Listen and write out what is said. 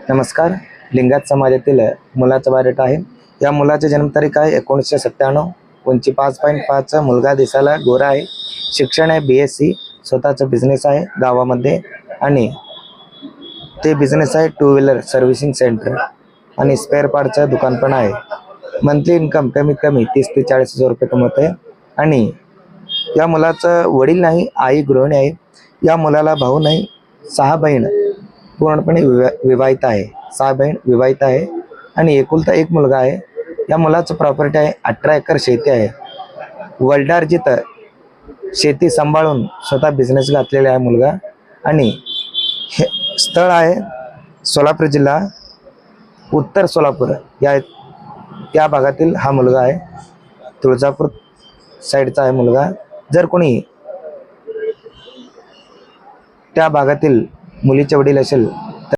नमस्कार. लिंगायत समाजातील मुलाचा बायोडेटा आहे. या मुलाची जन्मतारीख आहे 1997. उंची 5.5. मुलगा दिसायला गोरा आहे. शिक्षण आहे BSc. स्वतःचा बिझनेस आहे गावामध्ये आणि ते बिझनेस आहे टू व्हीलर सर्व्हिसिंग सेंटर आणि स्पेअर पार्टचं दुकान पण आहे. मंथली इन्कम कमीत कमी 30 ते 40 हजार रुपये कमवत आहे. आणि या मुलाचं वडील नाही, आई गृहिणी आहे. या मुलाला भाऊ नाही, 6 बहीण पूर्णपणे विवाहित आहे. 6 बहीण विवाहित आहे आणि एकुलता एक मुलगा आहे. या मुलाचं प्रॉपर्टी आहे 18 एकर शेती आहे. वडिलार्जित शेती सांभाळून स्वतः बिझनेस घातलेला आहे मुलगा. आणि हे स्थळ आहे सोलापूर जिल्हा, उत्तर सोलापूर या भागातील हा मुलगा आहे. तुळजापूर साईडचा आहे मुलगा. जर कोणी त्या भागातील मुलीचे वडील असेल